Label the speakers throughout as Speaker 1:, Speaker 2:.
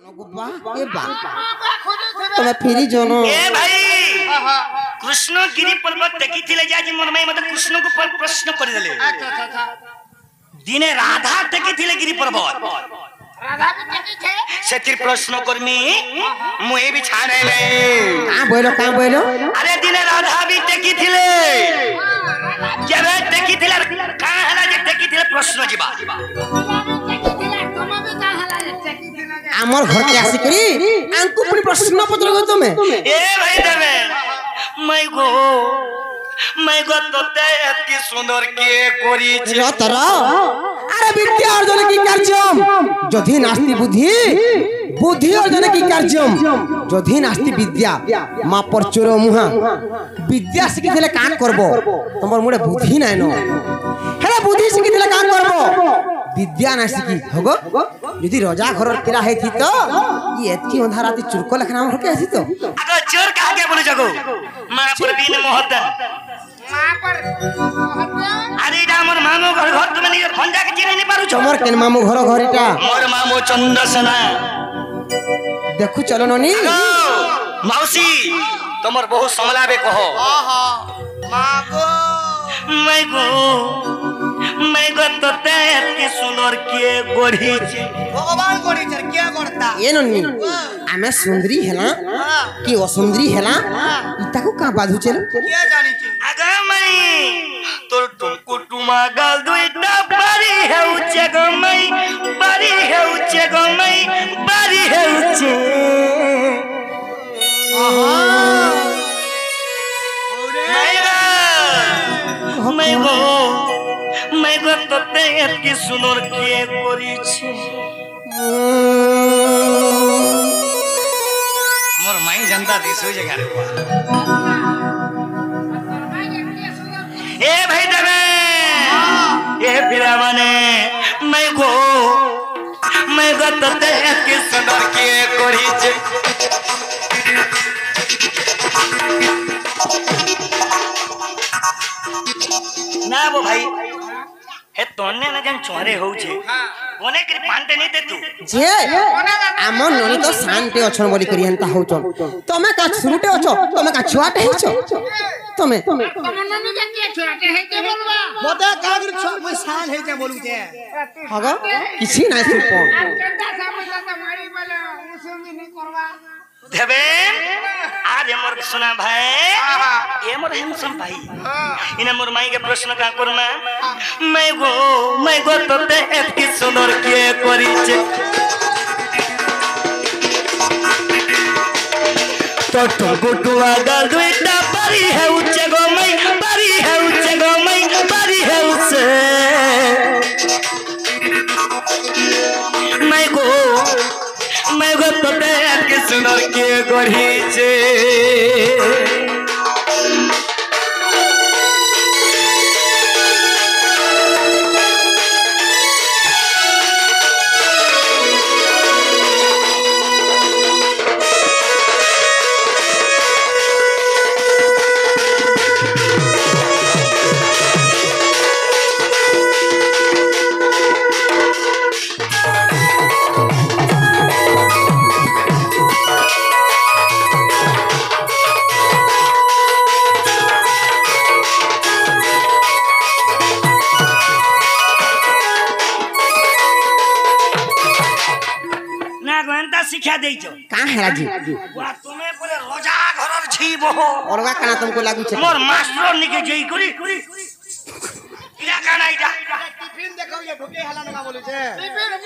Speaker 1: তুমি ফিরি জন
Speaker 2: এ ভাই কৃষ্ণ গিরি পর্বত টেকিলে যাই মোর মাই মতে কৃষ্ণ কো প্রশ্ন করে দেলে দিনে রাধা টেকিলে গিরি পর্বত
Speaker 3: राधा भी टेकी थे
Speaker 2: सेतिर प्रश्न करमी मुए भी छाड़े ले
Speaker 1: का बोलो
Speaker 2: अरे दिने राधा भी टेकी थिले केबे टेकी थिले का हला जे टेकी थिले प्रश्न जीवा
Speaker 1: आमर घर के आसी करी आंकु पुनी प्रश्न पत्र गो तमे
Speaker 2: ए भाई देवे मैं गो तोते एति सुंदर के करी छी
Speaker 1: तरा अरे विद्या अर्जन की कार्यम जधि नास्ति बुद्धि बुद्धि अर्जन की कार्यम जधि नास्ति विद्या मा परचोर मुहा विद्या सिखिले का करबो तमर मुडे बुद्धि नाय न हेला बुद्धि सिखिले का करबो विद्या ना सिखी हगो यदि राजा घर पिला है थी तो ये एतकी अंधाराती चुरको लखना हम के आसी तो
Speaker 2: अगर चोर कहा के बोले जगो मां पर बीन मोहद्दा
Speaker 3: मां पर
Speaker 2: अरे हमर मामू घर घर तुम नहीं खंजा के चिन्ह नहीं पारु छ
Speaker 1: हमर केन मामू घर घरिटा
Speaker 2: मोर मामू चंद्रसेना
Speaker 1: देखु चलो ननी
Speaker 2: मौसी तमर बहुत समलाबे कहो
Speaker 3: मागो
Speaker 2: मैं गो तोते एति सुंदर के गोढ़ी छे
Speaker 3: भगवान गोड़ी चर क्या करता
Speaker 1: ए ननी आमे सुंदरी हेला कि असुंदरी हेला इताको का बाधु चलो
Speaker 3: क्या जानी छी
Speaker 2: आगा मई तोर तुमको टुमा गाल दुईटा बारी है उचे गो मई बारी है उचे गो मई बारी है उचे मैं गो तोते एति सुंदर के करी छी मोर माई जनता दिस हो जगह रे ए भाई देवे ए फिरा माने मैं गो तोते एति सुंदर के करी छी ना वो भाई हे तोने ना जन चोरे हो छे कोने करी पांटे नहीं दे तू
Speaker 1: जे आमर ननी तो शांति अछन बोली करी हंता होचन तमे का छुरुटे अछो तमे का छुआटे हेछो तमे
Speaker 3: ननी के के छोटे है के बोलबा
Speaker 4: मते कागर छ मैं शान है के बोलू छे
Speaker 1: हगो किछि नाय सुपन
Speaker 3: चंदा सामने तो मारी वाला उसुंदी नहीं करवा
Speaker 2: देवेन आज मोर सुना भाई ये मोर हैंडसम भाई इने मोर माई के प्रश्न का करना मैं गो तोते एति सुंदर के करी छे तो गुटुआ गाल दुईटा बारी है उच्चे गो मई बारी है उच्चे गो मई बारी है उच्चे मैं गो तोते एति सुंदर के करी छे शिक्षा देइछो
Speaker 1: का हेला जी
Speaker 2: बुआ तुमे परे रोजा घरर छीबो
Speaker 1: अलगा काना तुमको लागू छे
Speaker 2: मोर मास्टर निके जई करी इला काना इटा
Speaker 4: टिफिन देखो ये भूखे हला ना बोलू छे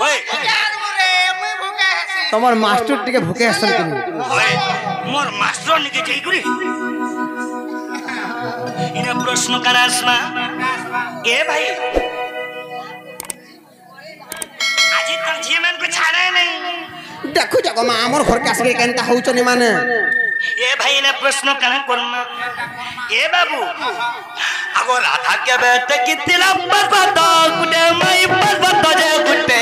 Speaker 2: ओए
Speaker 3: यार मोरे मैं भूखे हसी
Speaker 1: तमर मास्टर टिके भूखे हसन कनी
Speaker 2: ओए मोर मास्टर निके जई करी इने प्रश्न करासमा ए भाई आज तक जीवन को छाड़े नहीं
Speaker 1: देखो जगो मा हमर घर के आसके केनता होचनी माने
Speaker 2: ए भाई ने प्रश्न कना करना ए बाबू अगो राधा के बेटे की तिला पर्वत गुटे मई पर्वत जे गुटे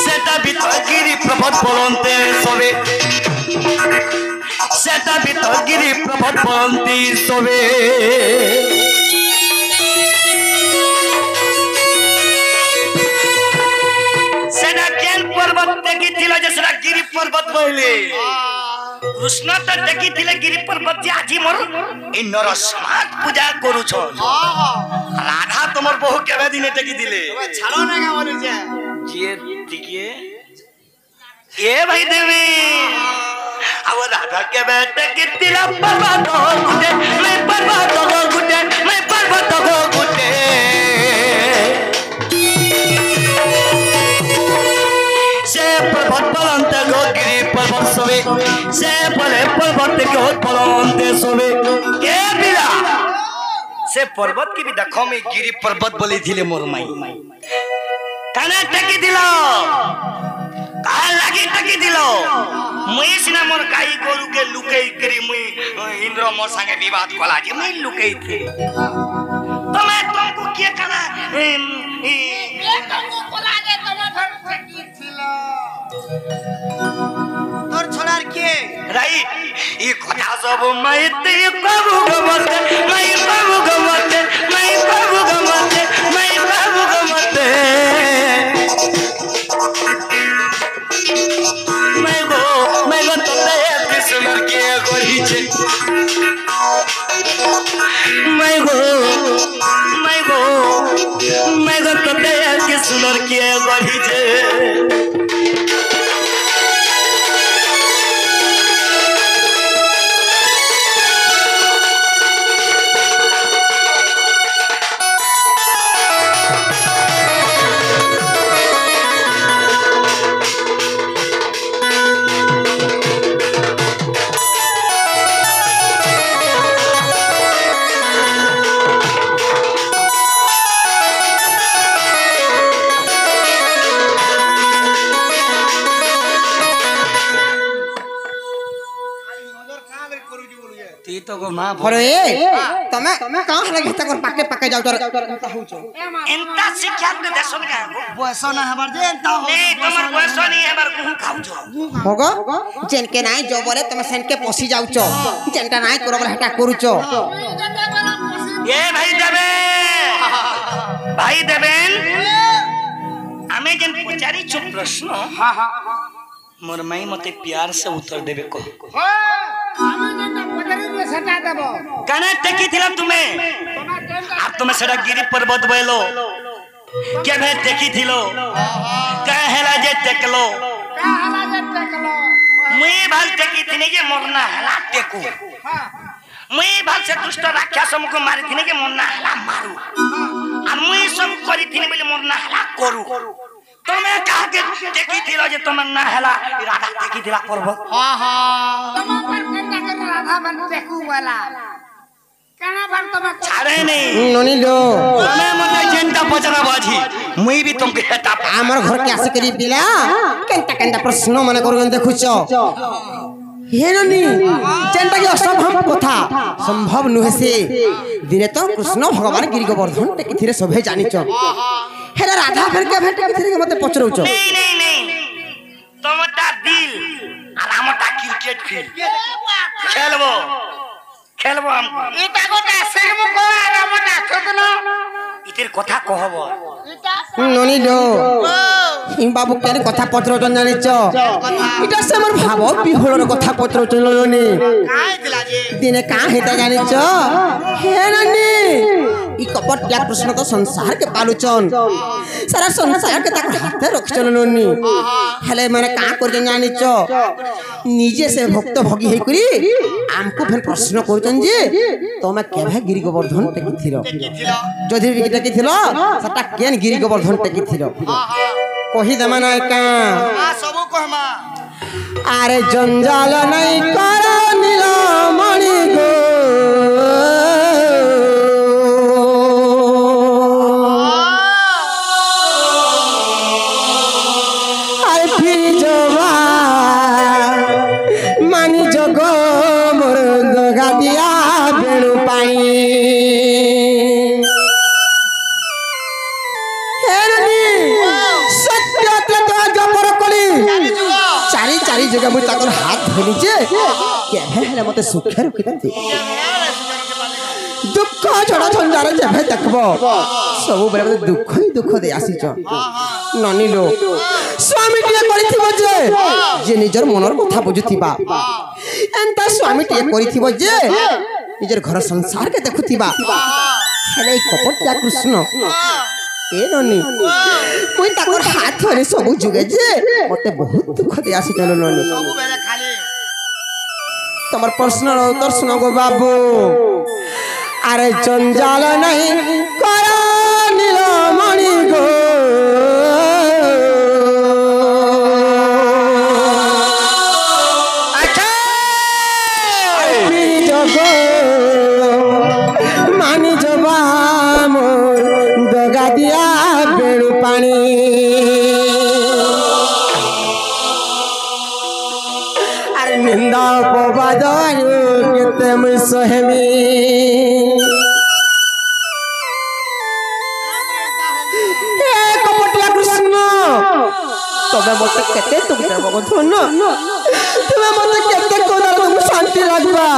Speaker 2: सेटा बित गिरी प्रभत बोलते सबे सेटा बित गिरी प्रभत बोलती सबे थिला जसरा गिरि पर्वत बहिले कृष्ण त टेकी थिले गिरि पर्वत जे आजी मोर इ नरसमात पूजा करू छ राधा तमर बहु केबे दिने टेकी दिले
Speaker 4: ছাড়ো না কা বলুছে
Speaker 2: जे टिके ए भाई देवी अब राधा के बेटे की तिला पर्वत हो गुटे मैं पर्वत हो गुटे मैं पर्वत हो गुटे से पर्वत पलंत गो गिरि पर्वत सोवे से पले पर्वत गो पलंत सोवे के बिला से पर्वत की भी देखो मैं गिरि पर्वत बोली थिले मोर माई काना टेकी दिलो का लागी टेकी दिलो मुई सिना मोर गाई गोरु के लुकेई करी मुई इंद्र मोर संगे विवाद कला जे मुई लुकेई थी तो मैं तुमको के करा
Speaker 3: ये तुमको कोला दे তোমার ঠেকি ছিল
Speaker 4: তোর ছড়ার কে
Speaker 2: राइट ये কথা সব मैं ते बाबू गमते मैं बाबू गमते मैं बाबू गमते मैं बाबू गमते मैं गो तो ते कृष्ण के गोरी छे मैं गो तो ते कृष्ण के गोरी छे तो गो मां
Speaker 1: अरे तमे कहां लगे तक पाके पाके जाउ तर होचो
Speaker 2: इंता शिक्षा दे देसो ना
Speaker 4: বয়স না হবার যে তা
Speaker 2: नहीं तमर बयस नहीं हमार गुहू खाउछो
Speaker 1: होगो जेन के नाय जो बोले तमे सेन के पोसी जाउचो जेनटा नाय करबल हटा करूचो
Speaker 2: ये भाई देवेन हमें जन पुचारी चुप प्रश्न हां हां मोर माई मते प्यार से उत्तर देबे को
Speaker 3: আমি যেটা পদারি রে সেটা দেব
Speaker 2: कने टेकी थिला तुम्हें अब तुम्हें सेडा गिरि पर्वत बयलो के भे टेकी थिलो कहेला जे टेकलो
Speaker 3: কা হালা যে টেকলো
Speaker 2: मुई भाल टेकी थिने के मोरना हला टेकू
Speaker 3: हां
Speaker 2: मुई भाल से दुष्ट राक्षस हमको मारी थिने के मोरना हला मारू आ मुई सब करी थिने बोले मोरना हला करू तुम्हें कहा के टेकी थिलो जे तुम ना हला राधा टेकी थिला पर्वत
Speaker 3: তোমার पर केंदा के राधा बन टेकू वाला काना भर तमे
Speaker 2: छाड़े नहीं
Speaker 1: ननी लो
Speaker 2: तुम्हें मते जेंटा पचरा बाजी मुई भी तुमके हेता
Speaker 1: हमर घर के आसे करी पिला केनता केनता प्रश्न माने करगन देखुचो हे ननी जेनटा के असंभव कथा संभव नुहे से दिने तो कृष्ण भगवान गिरि गोवर्धन टेकी थिरे सभे जानिचो हेरा राधा फिर के भेट के थिरे मते पचरउचो
Speaker 2: नहीं तुम्हारा दिल और हमटा क्रिकेट खेलबो हमको
Speaker 3: এটা গোটা সেমু কো আর আমটা কতনো
Speaker 2: इतिर कथा कहबो
Speaker 3: এটা
Speaker 1: ननी लो बाबू केन कथा पचरउचन जानिचो इटा से हमर भाव बिहोलर कथा पचरउचन ननी
Speaker 4: কাই দিলা যে
Speaker 1: दिने का हेता जानिचो हे ननी ई कपटिया कृष्ण तो संसार के पालुचन सारा संसार के तक हाथ रखचन ननी हेले माने का कर जानिचो निजे से भक्त भगी हे करी हमको फिर प्रश्न करचन जे तमे केभे गिरि गोवर्धन टेकी थिरो जदि टेकी थिलो सटा केन गिरि गोवर्धन टेकी थिरो कहि दमा ना का
Speaker 4: সবু কহমা
Speaker 1: आरे जंजाल नहीं कर नीलमणि गो आरे फिर जवा मानी जगो मोर दगा दिया बेणु पाई चारी जगह मुझे ताकर हाथ धोली जे के हेले मते सुखे रखि दे दुख झड़ा झंझार जेभे देखबो सब बेले मते दुख ही दुख दे आसी छ ननी लो স্বামীটিয়ে করিথিব যে নিজের মনের কথা বুঝুথিবা এন্তা স্বামীটিয়ে করিথিব যে নিজের ঘর সংসারকে দেখুথিবা হেলে কপটিয়া কৃষ্ণ এ ননি মুই তাকর হাত ধরে সবু যুগে যে মতে বহুত দুঃখ দিয়ে আসি চলো ননি
Speaker 4: ସବୁବେଳେ ଖାଲି
Speaker 1: তোমার প্রশ্নের উত্তর শুনো গো বাবু আরে জঞ্জাল নাই করা নীলমণি গো মানি জবা মোর দগা দিয়া বেড়ু পানি আরে নিন্দা অপবাদ কেতে মুই সহেমি কপটিয়া কৃষ্ণ তবে মতে কেতে তুমি দেব ধন্য তুমি মতে কেতে কোদার তুমি শান্তি লাগবা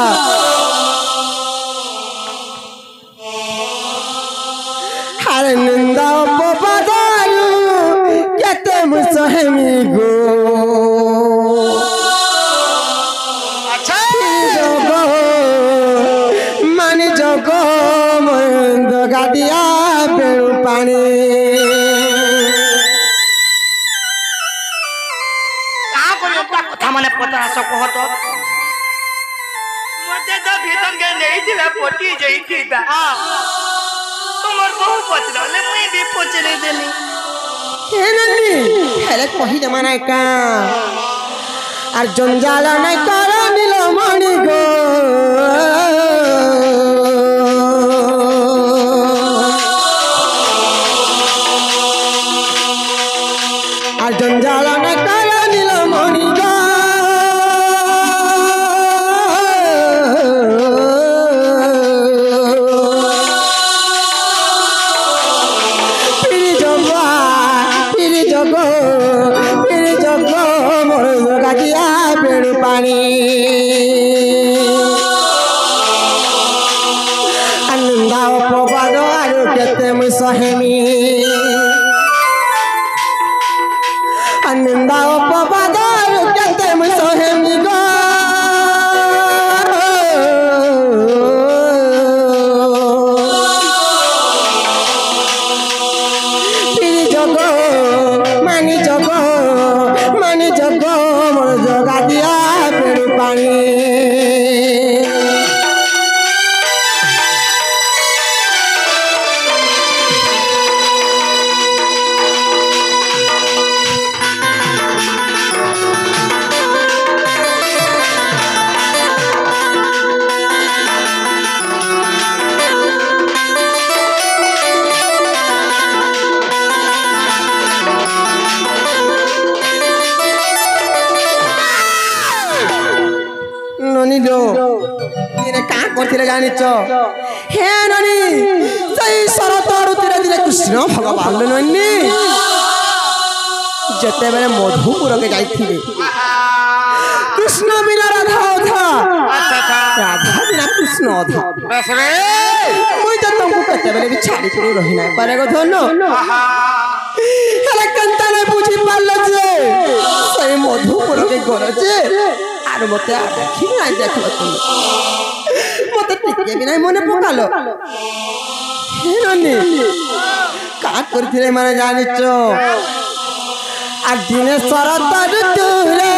Speaker 1: আরে নিন্দা অপবাদ কেতে মুই সহেমি গো মানি জগ মন্দ গাদিয়া বেড়ু পানি
Speaker 2: কথা মানে পচাশ কহত মতে তো ভিতর কে নেইছিলা পটি যাইছিলা তোমার বহু পচরালে মুই বি পচরে দেলি
Speaker 1: হেননি হেলে কহি দেমা নাই কা আর জঞ্জাল নাই কর নীলমণি গো আর জঞ্জাল নাই কর নীলমণি গো পানি আনন্দ অপবাদ আর কেতে মুই সহেমি আনন্দ অপবাদ আর কেতে মুই সহেমি গো জগ মানি জগ মানি জগ মোর জগা দিয়া বেড়ু পানি জানিছ হে ননি সেই শরত ঋতুরে দিলে কৃষ্ণ ভগবান ননি যেতেবেলে মধুপুরকে যাইଥିଲେ কৃষ্ণ বিনা রাধা অধা রাধা বিনা কৃষ্ণ অধা মুই তো তোমাকে কেতেবেলে বি ছাড়ি করে রহি নাই পারে গো ধন্য হেলে কেনতা নাই বুঝি পারল যে সেই মধুপুরকে গরজে আর মতে দেখি নাই দেখল তুমি মতে টিকে বিনাই মনে পকালো হিরণী কাক করিছিলে মানে জানিছ আর দিনে শরৎ ঋতুরে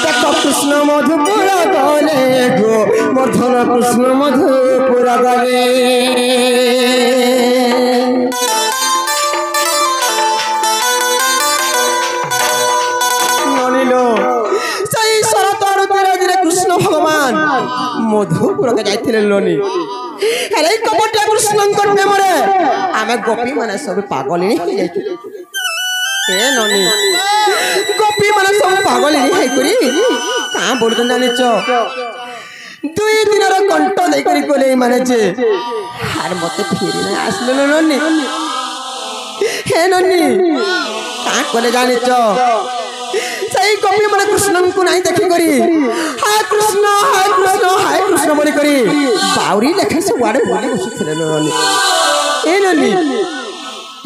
Speaker 1: দেখো কৃষ্ণ মধুপুর গলে গো মধুর কৃষ্ণ মধুপুর গলে মধুপুরকে যাইଥିଲେ লোনি হেলে কপটিয়া কৃষ্ণঙ্কর প্রেমরে আমি গোপী মানে সব পাগলিনী হয়ে যাইଥିଲେ এ ননি গোপী মানে সব পাগলিনী হয়ে করি কাঁ বলুন জানিছ দুই দিনের কণ্ঠ দেই করি গলে মানে যে আর মতে ফিরি না আসলো ননি হে ননি কাঁ কলে জানিছ সেই গোপী মানে কৃষ্ণଙ୍କୁ নাই দেখি করি হা কৃষ্ণ হা कृष्ण बोली करी बाउरी लेखे से वाड़े बोली बसुथिले ननी ए ननी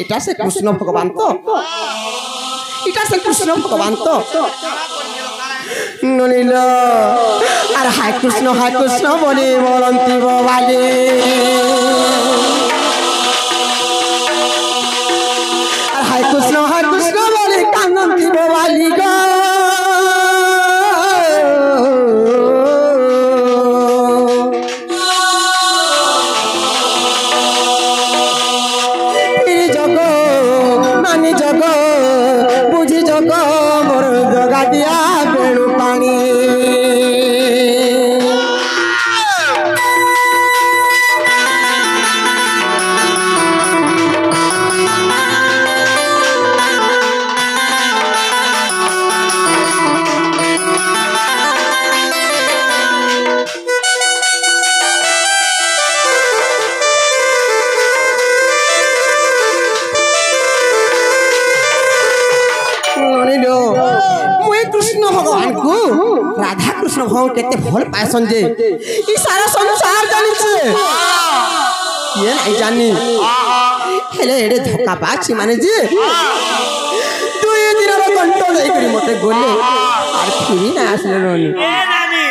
Speaker 1: इटा से कृष्ण भगवान तो इटा से कृष्ण भगवान तो ननील अरे हाय कृष्ण बोली बोलंती बोवाली अरे हाय कृष्ण बोली कांदंती बोवाली गो राधा कृष्ण भगवान केते भल पासन जे ई सारा संसार जानि छे ये नहीं जानी हेले एडे धक्का पाछि माने जे दुई दिन रो घंटा जाई करी मते गोले आर फिरी ना आसले रोनी
Speaker 2: ए नानी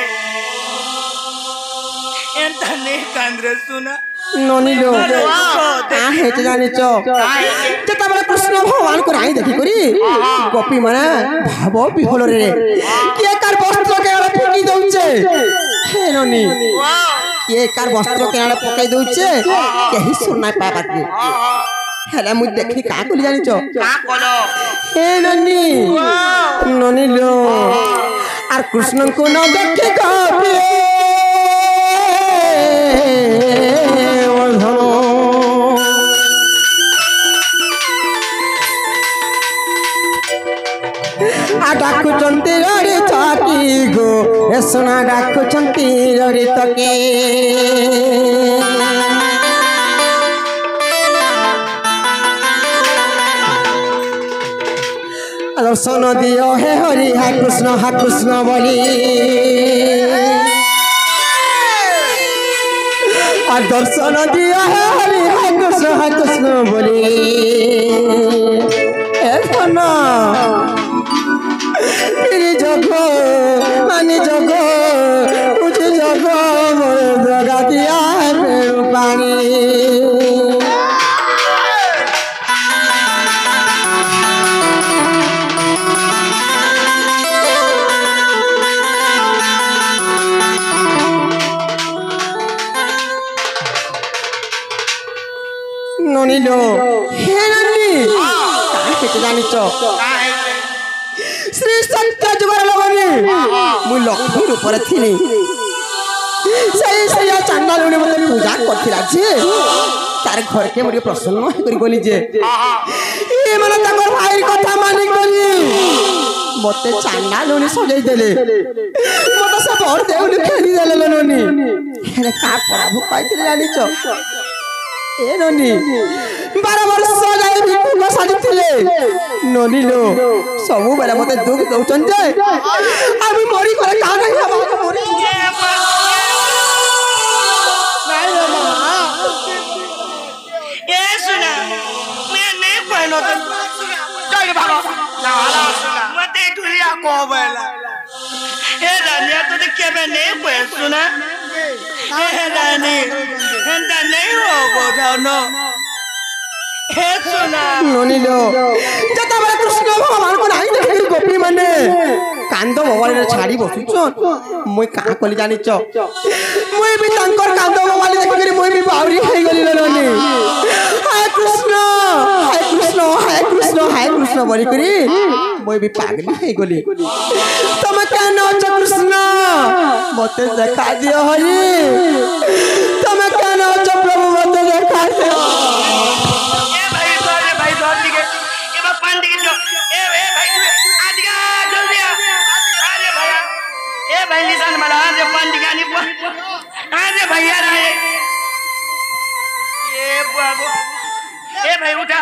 Speaker 2: एंता ने कांद्रे सुना
Speaker 1: ननी लो आ हेत जानि छ जता बले कृष्ण भगवान को राई देखि करी गोपी माने भाव बिहल रे के कार वस्त्र के आड़े फेंकी दउचे हे ननी के कार वस्त्र के आड़े पकाई दउचे केही सुन ना पाबा के हेला मु देखि का कोली जानि छ
Speaker 2: का कोलो
Speaker 1: हे ननी लो आर कृष्ण को न देखि गोपी डाकु चंती रे चाकी गो ए सोना डाकु चंती रे तके दर्शन दियो हे हरि हा कृष्ण बोली दर्शन दियो हे हरि हा कृष्ण बोली ए सोना जगो मानी जगो मुझे जगो मोर जगा दिया मेरू पानी ननी लो हे ननी का जानि छ श्री सत्य जुगर लगनी मु लक्ष्मी ऊपर थिनी सही चांदा लुनी मते पूजा करथिला जे तार घर के मोर प्रसन्न करी गली जे ए माने ताकर भाई कथा मानि गली मते चांदा लुनी सजाई देले मते सब और देउली खेली देले ननी हेले का प्रभु पाइते जानि छ ए ननी 12 वर्ष जाय भिक्षुक साजिथिले ननी लो सब बेला मते दुख दउचन जे आबी मरी करे का नहीं हबा मरी नहीं रे मां
Speaker 2: ए सुना मैं नहीं कहनो तो चल बाबा ना सुना मते दुरिया को बेला ए रानिया तो केबे नहीं कह सुना ए रानी एंता नहीं हो जानो हे सुना
Speaker 1: ननी लो जता बले कृष्ण भगवान को नहीं देखि गोपी माने कांदो भवानी छाड़ी बसुछन मुई का कली जानि छ मुई भी तांकर कांदो भवानी देखि करी मुई भी बावरी होई गली ननी हाय कृष्ण बोली करी मुई भी पागली होई गली तुम केन छ कृष्ण मते देखा दियो हरि तुम केन छ प्रभु मते देखा दियो
Speaker 2: भैया रे ए बाबू ए भाई उठा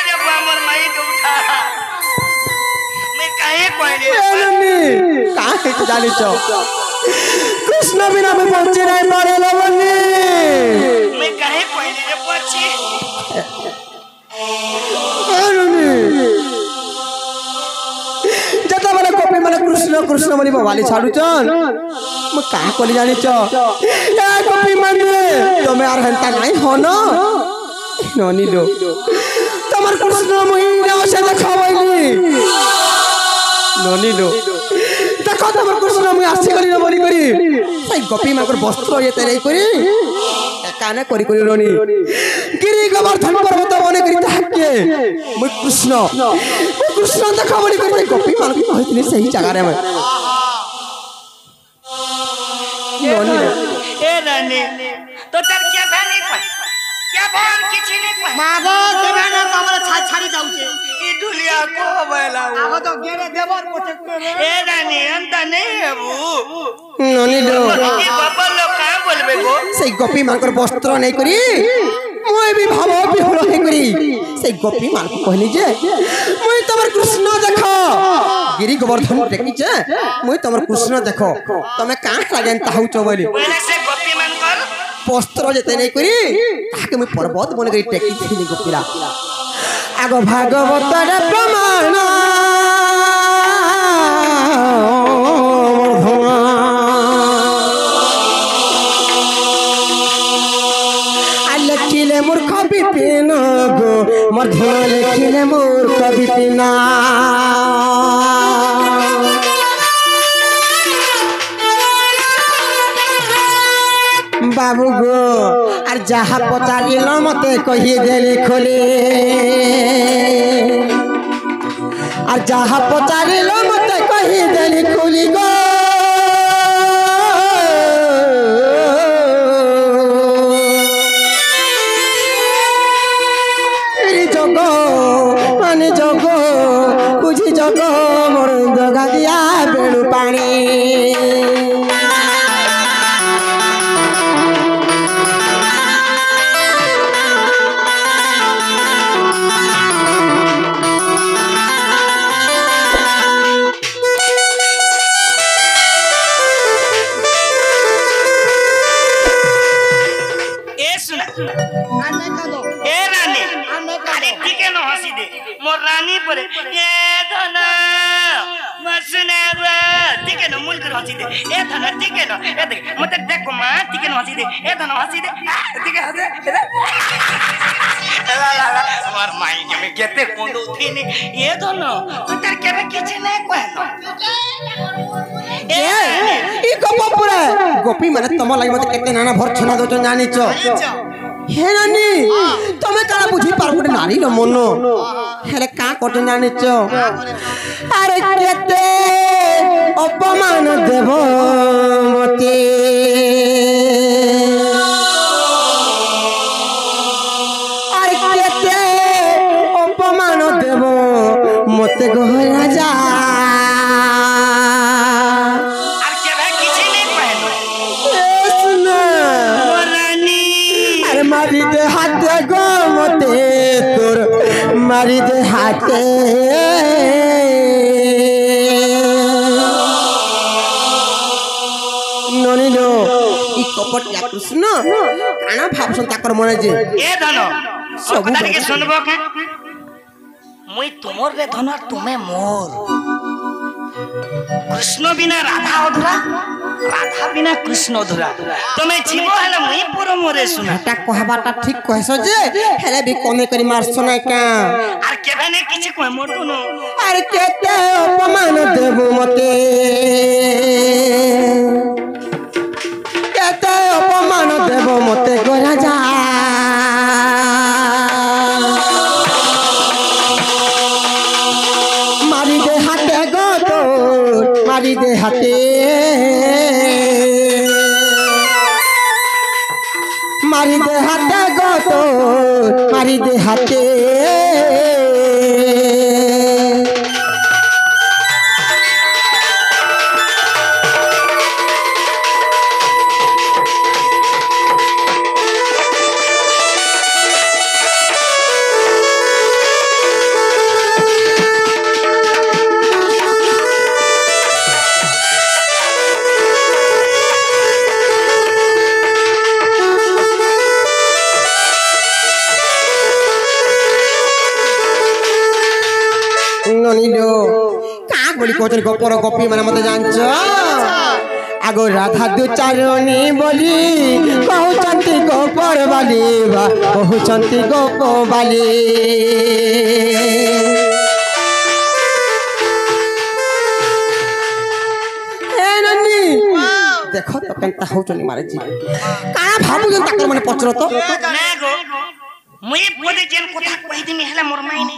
Speaker 2: रे मोर माई तो उठा मैं काहे कोइले
Speaker 1: काहे जानि छ कृष्ण बिना मैं पहुंचे नहीं पारे लवनी
Speaker 2: मैं कहे कोई नहीं पहुंची
Speaker 1: जता बेले गोपी माने कृष्ण कृष्ण बोली बवाली छाडुचन म का कोली जानि छ ए गोपी माने तमे आर हंता नाही हो न ननी लो तमर कृष्ण महिना से देखावैली ननी लो देखो तमर कृष्ण मु आसी गली न बोली करी सै गोपी माकर वस्त्र ये तेरे करी काने करी करी रोनी गिरी गोवर्धन पर्वत बने करी ताके मु कृष्ण देखा बोली करी गोपी मान की कहितनी सही जगह रे मैं
Speaker 2: ननी ए रानी तो तर क्या भानी क्या भान किछि नहीं कोई
Speaker 4: मागो देबे ना तो हमरा छाड़ी जाउछे
Speaker 2: ई दुलिया को बेला
Speaker 4: आगो तो गेरे देवर पोछे
Speaker 2: ए रानी अंत नहीं है वो
Speaker 1: ननी लो
Speaker 2: ये बाबा लोग का बोलबे गो
Speaker 1: सही गोपी मानकर वस्त्र नहीं करी मुई भी भाव विहल हे करी सही गोपी मान को कहली जे मुई तमर कृष्ण देखो गिरी गोवर्धन टेकी जे मुई तमर कृष्ण देखो तमे का लागेन ताहु चबली
Speaker 2: पहले से गोपी मान कर
Speaker 1: वस्त्र जेते नहीं करी ताके मुई पर्वत बन करी टेकी थी गोपीरा आगो भागवत रे प्रमाण लिखिले मूर्ख विपिन गो मर्धन लिखिले मूर्ख विपिन बाबू गो आर जहा पचारिल मते कहि देली खोली आर जहा पचारिल मते कहि देली खोली गो जगो बुझी जगो मोर जगा दिया बेणु पानी
Speaker 2: मोर रानी पर ए धना मसने रे टिके न मूल कर हंसी दे ए धना टिके न ए देख मत देख मा टिके न हंसी दे ए धना हंसी दे टिके हंसे ला ला ला मोर माई के में केते कोंदो थीनी ए धना तू तर केबे किछ नै कहनो
Speaker 1: ए ई गोपपुरा गोपी माने तम लागि मते केते नाना भर छना दो जानि छ हे नानी तमे काला बुझी पारबुटे नारी न मन हेले का कट जानि छ अरे केते अपमान देव मते अरे केते अपमान देव मते गो राजा मारी दे हाथे गो मते तोर मारी दे हाथे ननी लो ई कपटिया कृष्ण काना भाबसन ताकर मने जे
Speaker 2: ए धन सब कथा के सुनबो के मुई तुमर रे धन तुमे मोर कृष्ण बिना राधा अधूरा राधा बिना कृष्ण अधूरा तमे जीव हले मुई पुरो मोरे सुना
Speaker 1: ता कहबाटा ठीक कहसो जे हेले भी कोने करी मारसो ना का
Speaker 2: आर केबे ने किछ कह मोर दुनो
Speaker 1: अरे केते अपमान देबो मते केते अपमान देबो मते गो राजा मारी दे हाथे गो तो मारी दे हाथे मारी दे हाथे गो तो मारी दे हाथे ননিলো কা বলি কোচর গপর গপি মানে মতে জানছ আগো রাধা দুচারণী বলি কহুচন্তি গোপর বালি বা কহুচন্তি গোপ বালি এ ননি দেখো তো কেনতা হউচনি মারে জি কা ভাবুছন তাকর মানে পচর তো
Speaker 2: না গো মুই পদে যেন কথা কই দিমি হেলা মোর মাইনে